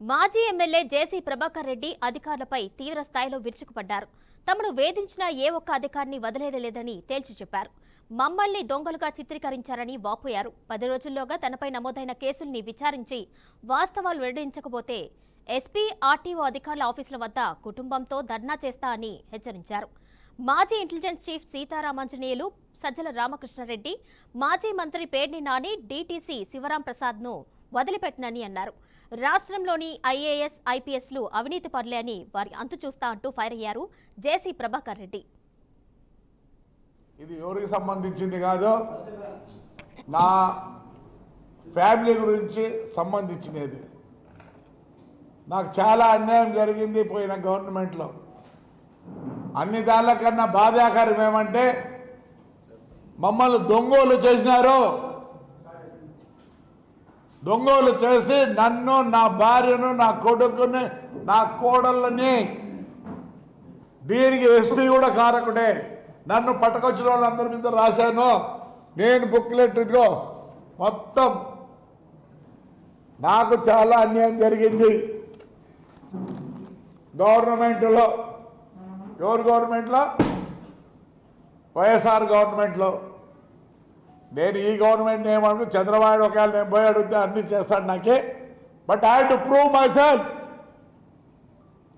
మాజీ ఎమ్మెల్యే జేసీ ప్రభాకర్ రెడ్డి అధికారులపై తీవ్ర స్థాయిలో విరుచుకుపడ్డారు. తమను వేధించిన ఏ ఒక్క అధికారిని వదిలేదలేదని తేల్చి చెప్పారు. మమ్మల్ని దొంగలుగా చిత్రీకరించారని వాపోయారు. 10 రోజుల్లోగా తనపై నమోదైన కేసుల్ని విచారించి వాస్తవాలు వెల్లడించకపోతే ఎస్పీ, ఆర్టీఓ అధికారుల ఆఫీసుల వద్ద కుటుంబంతో ధర్నా చేస్తా అని హెచ్చరించారు. మాజీ ఇంటెలిజెన్స్ చీఫ్ సీతారామాంజనేయులు, సజ్జల రామకృష్ణారెడ్డి, మాజీ మంత్రి పేర్ని నాని, డీటీసీ శివరాం ప్రసాద్ను వదిలిపెట్టనని అన్నారు. రాష్ట్రంలోని ఐఏఎస్, ఐపీఎస్లు అవినీతి పరులే అని వారి అంతు చూస్తా అంటూ ఫైర్ అయ్యారు జేసీ ప్రభాకర్ రెడ్డి. ఇది ఎవరికి సంబంధించింది కాదు, నా ఫ్యామిలీ గురించి సంబంధించినది. నాకు చాలా అన్యాయం జరిగింది పోయిన గవర్నమెంట్లో. అన్ని దానికన్నా బాధాకరం ఏమంటే మమ్మల్ని దొంగోలు చేసినారు. దొంగోలు చేసి నన్ను, నా భార్యను, నా కొడుకుని, నా కోడళ్ళని, దీనికి ఎస్పీ కూడా కారకుడే. నన్ను పట్టుకొచ్చిన వాళ్ళందరి మీద రాశాను నేను బుక్లెట్. ఇదిగో మొత్తం నాకు చాలా అన్యాయం జరిగింది గవర్నమెంట్లో. ఎవరు గవర్నమెంట్లో? వైఎస్ఆర్ గవర్నమెంట్లో. నేను ఈ గవర్నమెంట్ ఏమనుకో, చంద్రబాబు ఒకవేళ నేను పోయి అడిగితే అన్ని చేస్తాడు నాకే. But I have to prove my self.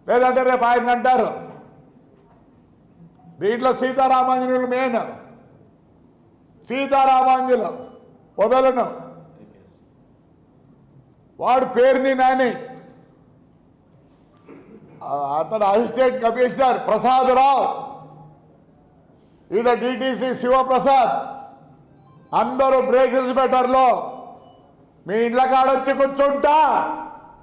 లేదంటే రేపు ఆయన అంటారు. దీంట్లో సీతారామాంజనేయులు మెయిన్. సీతారామాంజులు వదలను. వాడు పేరుని నాని, అతను అసిస్టెంట్ కమిషనర్ ప్రసాదరావు, ఈడ డిటిసి శివప్రసాద్, అందరూ బ్రేక్ ఇన్స్పెక్టర్లో మీ ఇళ్ళ కాడొచ్చి కూర్చుంటా